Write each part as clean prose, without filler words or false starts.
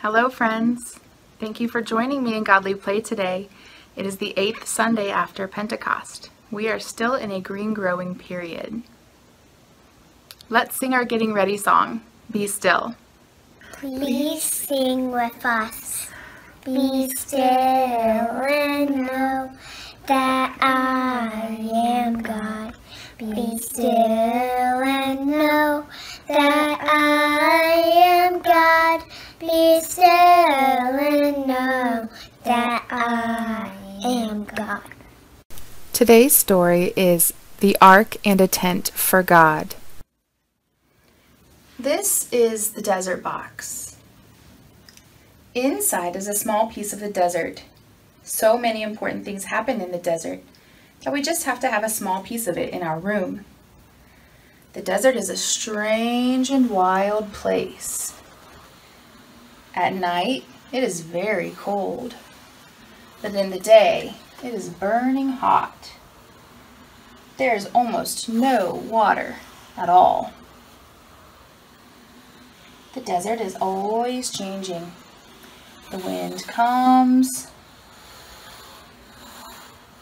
Hello friends! Thank you for joining me in Godly Play today. It is the 8th Sunday after Pentecost. We are still in a green growing period. Let's sing our Getting Ready song, Be Still. Please sing with us. Be still and know that I am God. Be still and know that I am God. Be still and know that I am God. Today's story is The Ark and a Tent for God. This is the desert box. Inside is a small piece of the desert. So many important things happen in the desert that we just have to have a small piece of it in our room. The desert is a strange and wild place. At night, it is very cold, but in the day, it is burning hot. There is almost no water at all. The desert is always changing. The wind comes,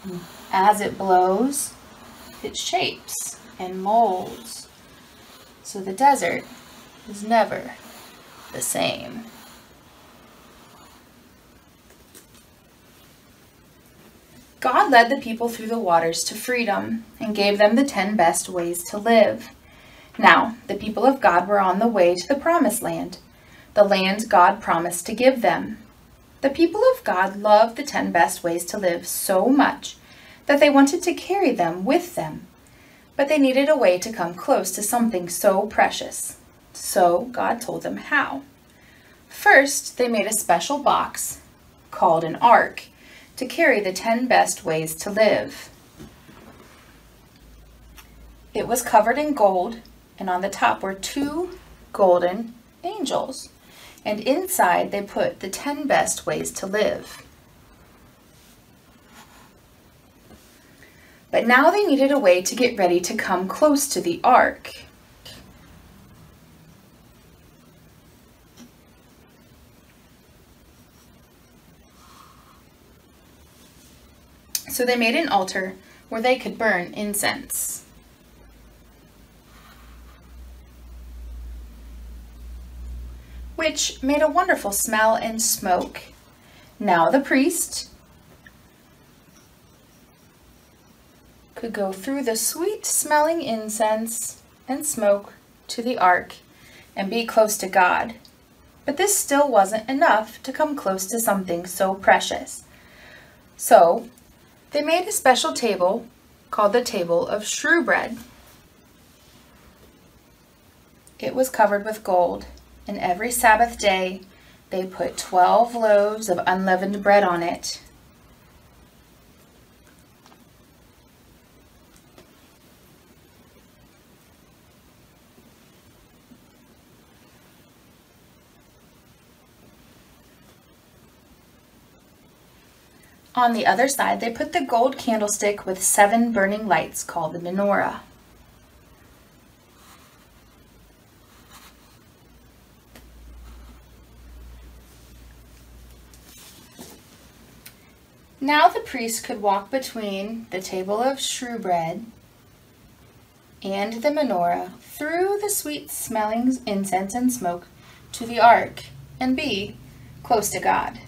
and as it blows, it shapes and molds. So the desert is never the same. God led the people through the waters to freedom and gave them the 10 best ways to live. Now, the people of God were on the way to the promised land, the land God promised to give them. The people of God loved the 10 best ways to live so much that they wanted to carry them with them, but they needed a way to come close to something so precious. So God told them how. First, they made a special box called an ark to carry the 10 best ways to live. It was covered in gold, and on the top were 2 golden angels. And inside they put the 10 best ways to live. But now they needed a way to get ready to come close to the ark. So they made an altar where they could burn incense. Which made a wonderful smell and smoke. Now the priest could go through the sweet-smelling incense and smoke to the ark and be close to God. But this still wasn't enough to come close to something so precious. So they made a special table called the table of shewbread. It was covered with gold. And every Sabbath day, they put 12 loaves of unleavened bread on it. On the other side, they put the gold candlestick with 7 burning lights called the menorah. Now the priest could walk between the table of shewbread and the menorah through the sweet-smelling incense and smoke to the ark and be close to God.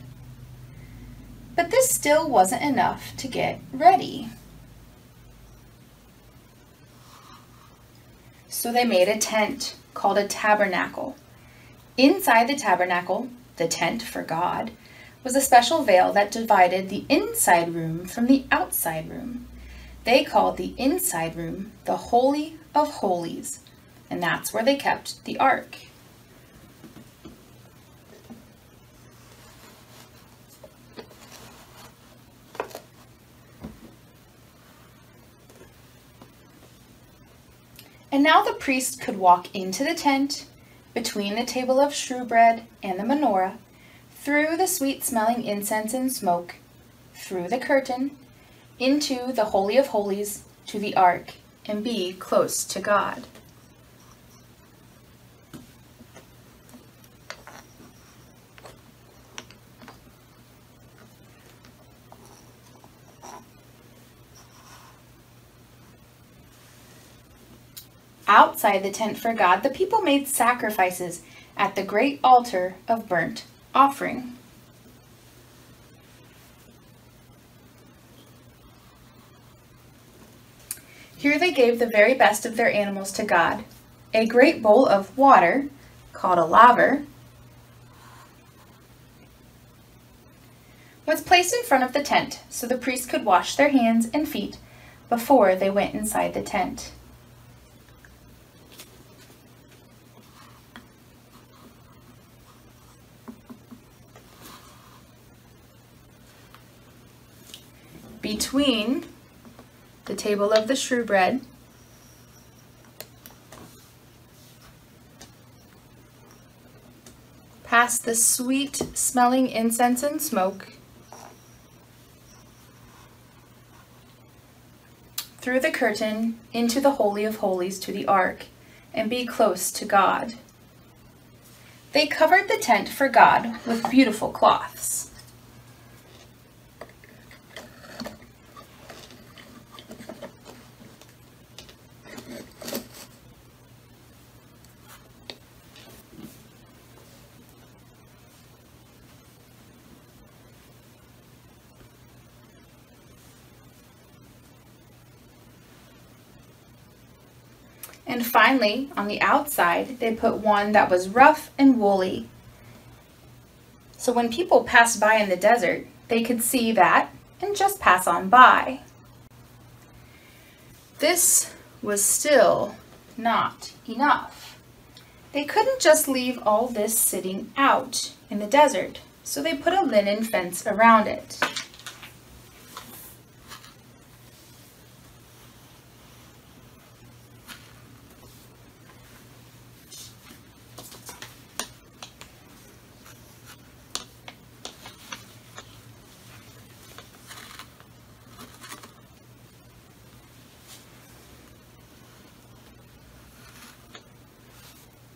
But this still wasn't enough to get ready. So they made a tent called a tabernacle. Inside the tabernacle, the tent for God, was a special veil that divided the inside room from the outside room. They called the inside room the Holy of Holies, and that's where they kept the ark. And now the priest could walk into the tent, between the table of shewbread and the menorah, through the sweet-smelling incense and smoke, through the curtain, into the Holy of Holies, to the ark, and be close to God. Outside the tent for God, the people made sacrifices at the great altar of burnt offering. Here they gave the very best of their animals to God. A great bowl of water, called a laver, was placed in front of the tent so the priests could wash their hands and feet before they went inside the tent. Between the table of the shewbread past the sweet-smelling incense and smoke, through the curtain into the Holy of Holies to the ark, and be close to God. They covered the tent for God with beautiful cloths. And finally, on the outside, they put one that was rough and woolly. So when people passed by in the desert, they could see that and just pass on by. This was still not enough. They couldn't just leave all this sitting out in the desert, so they put a linen fence around it.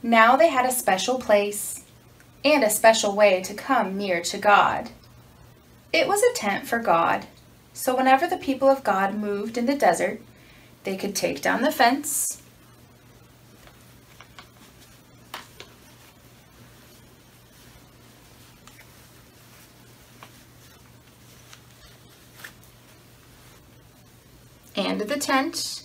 Now they had a special place and a special way to come near to God. It was a tent for God, so whenever the people of God moved in the desert, they could take down the fence, and the tent,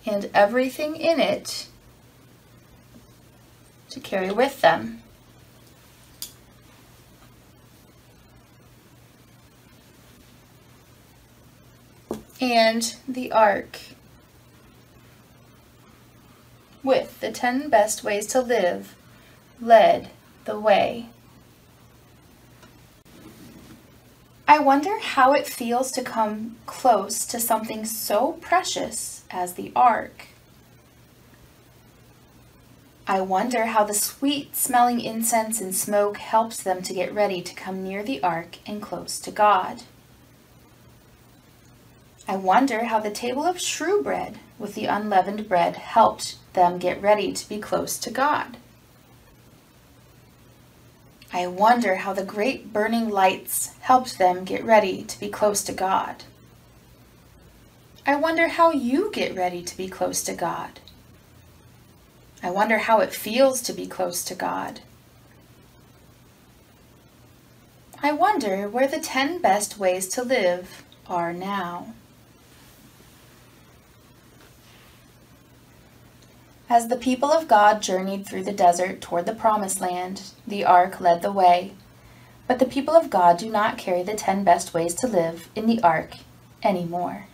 and everything in it to carry with them. And the ark, with the 10 best ways to live, led the way. I wonder how it feels to come close to something so precious as the ark. I wonder how the sweet-smelling incense and smoke helps them to get ready to come near the ark and close to God. I wonder how the table of shewbread with the unleavened bread helped them get ready to be close to God. I wonder how the great burning lights helped them get ready to be close to God. I wonder how you get ready to be close to God. I wonder how it feels to be close to God. I wonder where the 10 best ways to live are now. As the people of God journeyed through the desert toward the promised land, the ark led the way. But the people of God do not carry the 10 best ways to live in the ark anymore.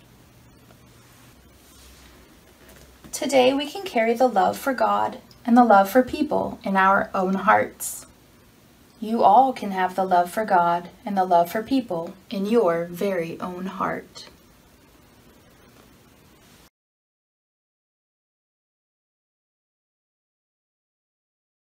Today we can carry the love for God and the love for people in our own hearts. You all can have the love for God and the love for people in your very own heart.